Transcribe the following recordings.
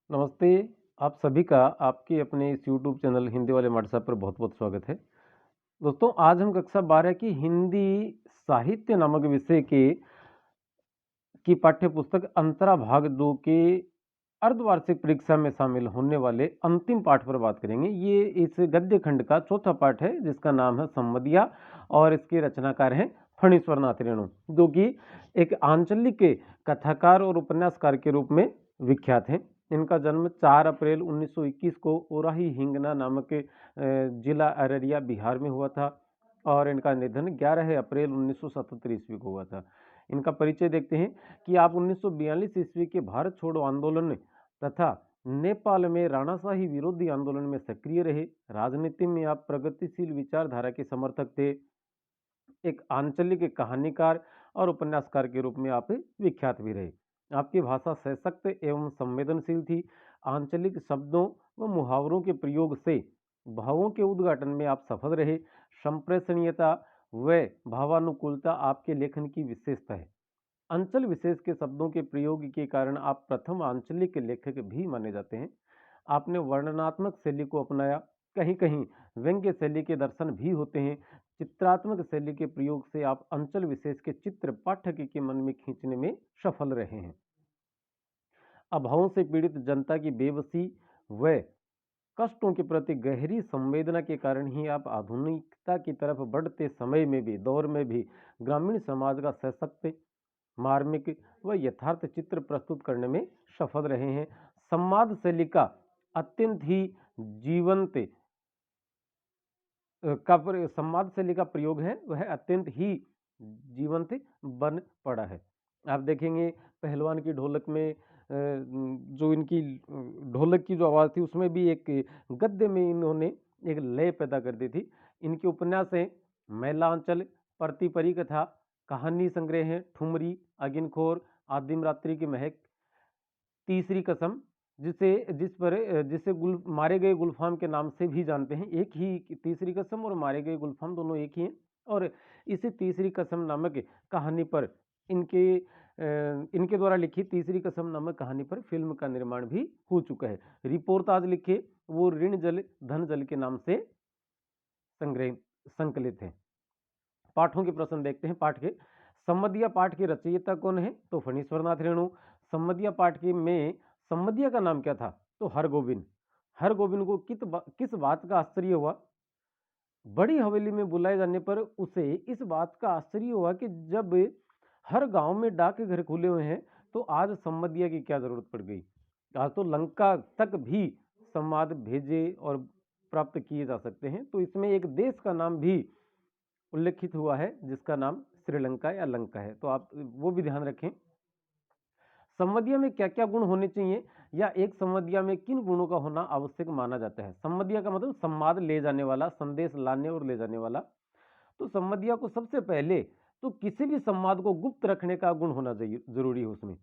नमस्ते, आप सभी का आपके अपने इस यूट्यूब चैनल हिंदी वाले मास्टर पर बहुत-बहुत स्वागत है। दोस्तों, आज हम कक्षा 12 की हिंदी साहित्य नामक विषय के की पाठ्य पुस्तक अंतरा भाग 2 के अर्धवार्षिक परीक्षा में शामिल होने वाले अंतिम पाठ पर बात करेंगे। ये इस गद्य खंड का चौथा पाठ है जिसका नाम है सम्मदिया और इसके रचनाकार हैं फणीश्वर नाथ रेणु, जो कि एक आंचलिक कथाकार और उपन्यासकार के रूप में विख्यात हैं। इनका जन्म 4 अप्रैल 1921 को ओराही हिंगना नामक जिला अररिया बिहार में हुआ था और इनका निधन 11 अप्रैल 1977 ईस्वी को हुआ था। इनका परिचय देखते हैं कि आप 1942 ईस्वी के भारत छोड़ो आंदोलन तथा नेपाल में राणाशाही विरोधी आंदोलन में सक्रिय रहे। राजनीति में आप प्रगतिशील विचारधारा के समर्थक थे। एक आंचलिक कहानीकार और उपन्यासकार के रूप में आप विख्यात भी रहे। आपकी भाषा सशक्त एवं संवेदनशील थी। आंचलिक शब्दों व मुहावरों के प्रयोग से भावों के उद्घाटन में आप सफल रहे। संप्रेषणीयता व भावानुकूलता आपके लेखन की विशेषता है। अंचल विशेष के शब्दों के प्रयोग के कारण आप प्रथम आंचलिक लेखक भी माने जाते हैं। आपने वर्णनात्मक शैली को अपनाया। कहीं कहीं व्यंग्य शैली के दर्शन भी होते हैं। चित्रात्मक शैली के प्रयोग से आप अंचल विशेष के चित्र पाठक के मन में खींचने में सफल रहे हैं। अभावों से पीड़ित जनता की बेबसी व कष्टों के प्रति गहरी संवेदना के कारण ही आप आधुनिकता की तरफ बढ़ते समय में भी दौर में भी ग्रामीण समाज का सशक्त मार्मिक व यथार्थ चित्र प्रस्तुत करने में सफल रहे हैं। संवाद शैली का अत्यंत ही जीवंत संवाद शैली का प्रयोग है वह अत्यंत ही जीवंत बन पड़ा है। आप देखेंगे पहलवान की ढोलक में जो इनकी ढोलक की जो आवाज़ थी उसमें भी एक गद्य में इन्होंने एक लय पैदा कर दी थी। इनके उपन्यास हैं मैलांचल, प्रतिपरी कथा, कहानी संग्रह हैं ठुमरी, अगिनखोर, आदिम रात्रि की महक, तीसरी कसम, जिसे मारे गए गुलफाम के नाम से भी जानते हैं। एक ही तीसरी कसम और मारे गए गुलफाम दोनों एक ही हैं। और इसी तीसरी कसम नामक कहानी पर इनके द्वारा लिखी तीसरी कसम नामक कहानी पर फिल्म का निर्माण भी हो चुका है। रिपोर्टाज लिखे वो ऋण जल धन जल के नाम से संग्रह संकलित है। पाठों के प्रश्न देखते हैं। पाठ के सम्मदिया पाठ के रचयिता कौन है? तो फणीश्वर नाथ रेणु। सम्मदिया पाठ के में सम्मदिया का नाम क्या था? तो हरगोविंद। हरगोविंद को किस बात का आश्चर्य हुआ? बड़ी हवेली में बुलाए जाने पर उसे इस बात का आश्चर्य हुआ कि जब हर गांव में डाकघर खुले हुए हैं तो आज सम्मदिया की क्या जरूरत पड़ गई। आज तो लंका तक भी संवाद भेजे और प्राप्त किए जा सकते हैं। तो इसमें एक देश का नाम भी उल्लेखित हुआ है जिसका नाम श्रीलंका या लंका है, तो आप वो भी ध्यान रखें। संवदिया में क्या क्या गुण होने चाहिए या एक संवदिया में किन गुणों का होना आवश्यक माना जाता है? संवदिया का मतलब संवाद ले जाने वाला, संदेश लाने और ले जाने वाला। तो संवदिया को सबसे पहले तो किसी भी संवाद को गुप्त रखने का गुण होना जरूरी है उसमें।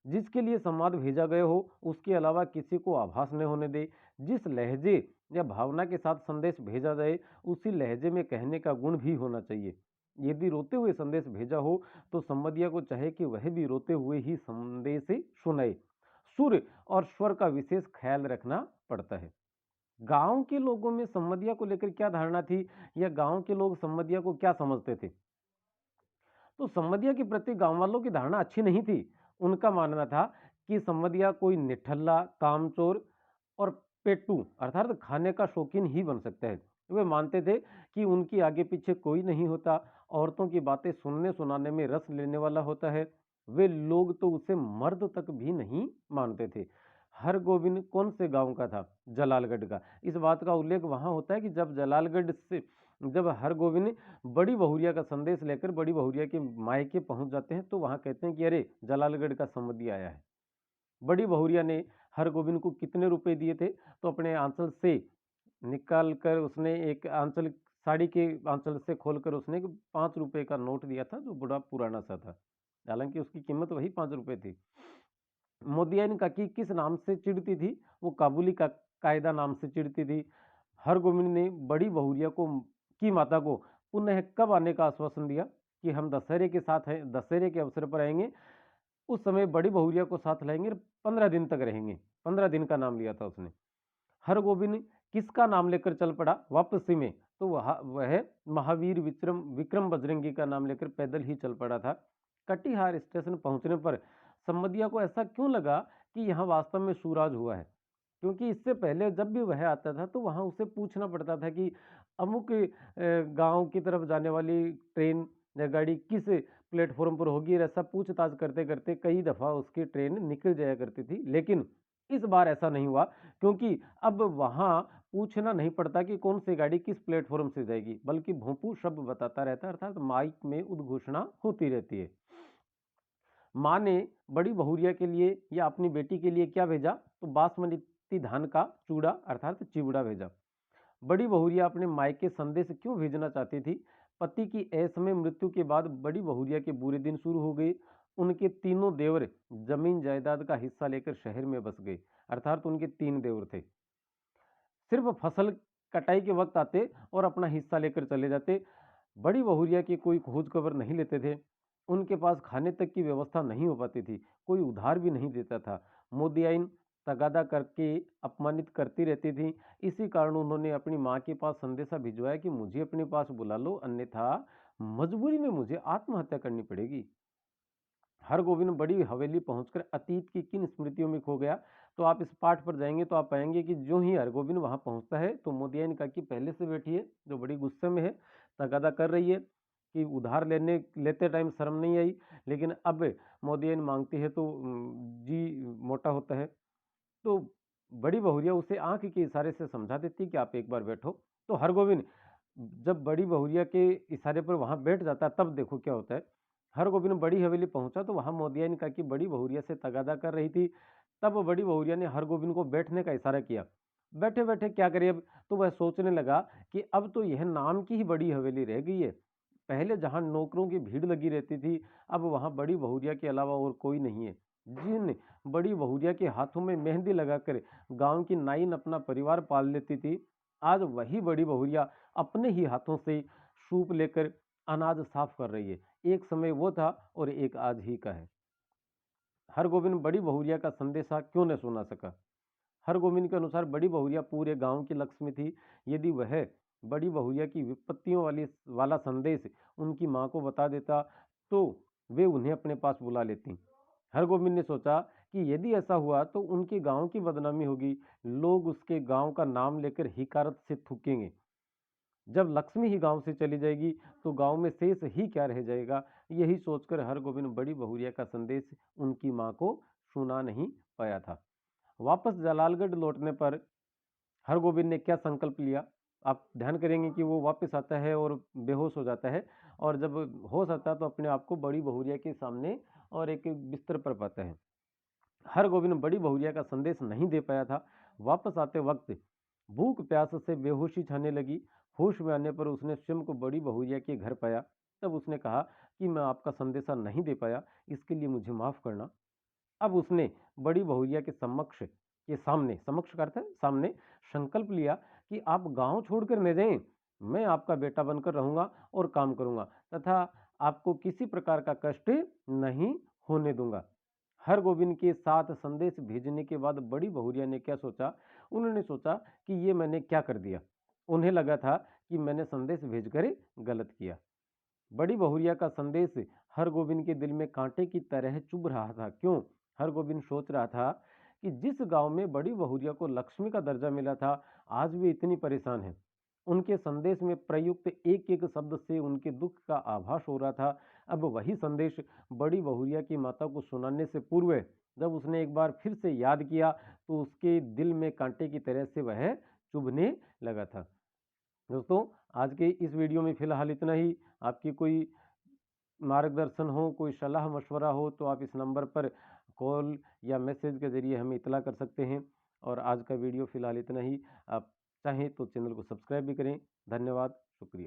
जिसके लिए संवाद भेजा गया हो उसके अलावा किसी को आभास न होने दे। जिस लहजे या भावना के साथ संदेश भेजा जाए उसी लहजे में कहने का गुण भी होना चाहिए। यदि रोते हुए संदेश भेजा हो तो संवदिया को चाहे कि वह भी रोते हुए ही संदेश सुनाए। सुर और स्वर का विशेष ख्याल रखना पड़ता है। गांव के लोगों में संवदिया को लेकर क्या धारणा थी या गांव के लोग संवदिया को क्या समझते थे? तो संवदिया के प्रति गांव वालों की धारणा अच्छी नहीं थी। उनका मानना था कि संवदिया कोई निठल्ला, कामचोर और पेटू अर्थात खाने का शौकीन ही बन सकता है। वे मानते थे कि उनकी आगे पीछे कोई नहीं होता, औरतों की बातें सुनने सुनाने में रस लेने वाला होता है। वे लोग तो उसे मर्द तक भी नहीं मानते थे। हरगोविंद कौन से गांव का था? जलालगढ़ का। इस बात का उल्लेख वहां होता है कि जब हरगोविंद बड़ी बहुरिया का संदेश लेकर बड़ी बहुरिया के मायके पहुंच जाते हैं तो वहां कहते हैं कि अरे जलालगढ़ का संबंधी आया है। बड़ी बहुरिया ने हरगोविंद को कितने रुपए दिए थे? तो अपने आंचल से निकाल कर उसने एक आंचल साड़ी के आंचल से खोलकर उसने 5 रुपए का नोट दिया था जो बड़ा पुराना सा था। हालांकि उसकी कीमत वही 5 रुपए थी। मोदियान का की किस नाम से चिढ़ती थी? वो काबुली का कायदा नाम से चिढ़ती थी। हरगोविंद ने बड़ी बहुरिया को की माता को पुनः कब आने का आश्वासन दिया कि हम दशहरे के साथ हैं, दशहरे के अवसर पर आएंगे। उस समय बड़ी बहुरिया को साथ लाएंगे, 15 दिन तक रहेंगे। 15 दिन का नाम लिया था उसने। हरगोविंद किसका नाम लेकर चल पड़ा वापसी में? तो वह महावीर विक्रम बजरंगी का नाम लेकर पैदल ही चल पड़ा था। कटिहार स्टेशन पहुंचने पर संबंधिया को ऐसा क्यों लगा कि यहाँ वास्तव में सूराज हुआ है? क्योंकि इससे पहले जब भी वह आता था तो वहां उसे पूछना पड़ता था कि अमुक गांव की तरफ जाने वाली ट्रेन या गाड़ी किस प्लेटफॉर्म पर होगी, और ऐसा पूछताछ करते करते कई दफा उसकी ट्रेन निकल जाया करती थी। लेकिन इस बार ऐसा नहीं हुआ, क्योंकि अब वहां पूछना नहीं पड़ता कि कौन सी गाड़ी किस प्लेटफॉर्म से जाएगी, बल्कि भोंपू शब्द बताता रहता है, अर्थात माइक में उद्घोषणा होती रहती है। माँ ने बड़ी बहुरिया के लिए या अपनी बेटी के लिए क्या भेजा? तो बासमती धान का चूड़ा अर्थात चिवड़ा भेजा। बड़ी बहुरिया अपने मायके संदेश क्यों भेजना चाहती थी? पति की असमय मृत्यु के बाद बड़ी बहुरिया के बुरे दिन शुरू हो गए। उनके तीनों देवर जमीन जायदाद का हिस्सा लेकर शहर में बस गए, अर्थात उनके 3 देवर थे। सिर्फ फसल कटाई के वक्त आते और अपना हिस्सा लेकर चले जाते। बड़ी बहुरिया की कोई खोज खबर नहीं लेते थे। उनके पास खाने तक की व्यवस्था नहीं हो पाती थी, कोई उधार भी नहीं देता था। मोदियाइन तगादा करके अपमानित करती रहती थी। इसी कारण उन्होंने अपनी माँ के पास संदेशा भिजवाया कि मुझे अपने पास बुला लो, अन्यथा मजबूरी में मुझे आत्महत्या करनी पड़ेगी। हरगोविंद बड़ी हवेली पहुंचकर अतीत की किन स्मृतियों में खो गया? तो आप इस पाठ पर जाएंगे तो आप पाएंगे कि जो ही हरगोविंद वहां पहुंचता है तो मोदियाइन काकी पहले से बैठी है, जो बड़ी गुस्से में है, तगादा कर रही है कि उधार लेते टाइम शर्म नहीं आई, लेकिन अब मोदियाइन मांगती है तो जी मोटा होता है। तो बड़ी बहुरिया उसे आंख के इशारे से समझा देती कि आप एक बार बैठो। तो हरगोविंद जब बड़ी बहुरिया के इशारे पर वहां बैठ जाता है, तब देखो क्या होता है। हरगोविंद बड़ी हवेली पहुंचा तो वहां मोदियाइन काकी बड़ी बहुरिया से तगादा कर रही थी। तब बड़ी बहुरिया ने हरगोविंद को बैठने का इशारा किया। बैठे बैठे क्या करे अब? तो वह सोचने लगा कि अब तो यह नाम की ही बड़ी हवेली रह गई है। पहले जहां नौकरों की भीड़ लगी रहती थी, अब वहां बड़ी बहुरिया के अलावा और कोई नहीं है। जिन बड़ी बहुरिया के हाथों में मेहंदी लगाकर गांव की नाइन अपना परिवार पाल लेती थी, आज वही बड़ी बहुरिया अपने ही हाथों से सूप लेकर अनाज साफ कर रही है। एक समय वो था और एक आज ही का है। हरगोविंद बड़ी बहुरिया का संदेशा क्यों न सुना सका? हरगोविंद के अनुसार बड़ी बहुरिया पूरे गांव की लक्ष्मी थी। यदि वह बड़ी बहुरिया की विपत्तियों वाला संदेश उनकी मां को बता देता तो वे उन्हें अपने पास बुला लेती। हरगोविंद ने सोचा कि यदि ऐसा हुआ तो उनके गांव की बदनामी होगी, लोग उसके गांव का नाम लेकर हिकारत से थूकेंगे। जब लक्ष्मी ही गांव से चली जाएगी तो गांव में शेष ही क्या रह जाएगा? यही सोचकर हरगोविंद बड़ी बहुरिया का संदेश उनकी मां को सुना नहीं पाया था। वापस जलालगढ़ लौटने पर हरगोविंद ने क्या संकल्प लिया? आप ध्यान करेंगे कि वो वापस आता है और बेहोश हो जाता है, और जब होश आता है तो अपने आप को बड़ी बहुरिया के सामने और एक बिस्तर पर पाता है। हरगोविंद बड़ी बहुरिया का संदेश नहीं दे पाया था। वापस आते वक्त भूख प्यास से बेहोशी छाने लगी। होश में आने पर उसने स्वयं को बड़ी बहुरिया के घर पाया। तब उसने कहा कि मैं आपका संदेशा नहीं दे पाया, इसके लिए मुझे माफ करना। अब उसने बड़ी बहुरिया के समक्ष करता है सामने संकल्प लिया कि आप गांव छोड़कर न जाएं, मैं आपका बेटा बनकर रहूंगा और काम करूंगा तथा आपको किसी प्रकार का कष्ट नहीं होने दूंगा। हरगोविंद के साथ संदेश भेजने के बाद बड़ी बहुरिया ने क्या सोचा? उन्होंने सोचा कि ये मैंने क्या कर दिया। उन्हें लगा था कि मैंने संदेश भेजकर गलत किया। बड़ी बहुरिया का संदेश हरगोविंद के दिल में कांटे की तरह चुभ रहा था। क्यों? हरगोविंद सोच रहा था कि जिस गांव में बड़ी बहुरिया को लक्ष्मी का दर्जा मिला था, आज वे इतनी परेशान हैं। उनके संदेश में प्रयुक्त एक एक शब्द से उनके दुख का आभास हो रहा था। अब वही संदेश बड़ी बहुरिया की माता को सुनाने से पूर्व जब उसने एक बार फिर से याद किया तो उसके दिल में कांटे की तरह से वह चुभने लगा था। दोस्तों, आज के इस वीडियो में फिलहाल इतना ही। आपकी कोई मार्गदर्शन हो, कोई सलाह मशवरा हो तो आप इस नंबर पर कॉल या मैसेज के ज़रिए हमें इत्तला कर सकते हैं। और आज का वीडियो फिलहाल इतना ही। आप चाहें तो चैनल को सब्सक्राइब भी करें। धन्यवाद, शुक्रिया।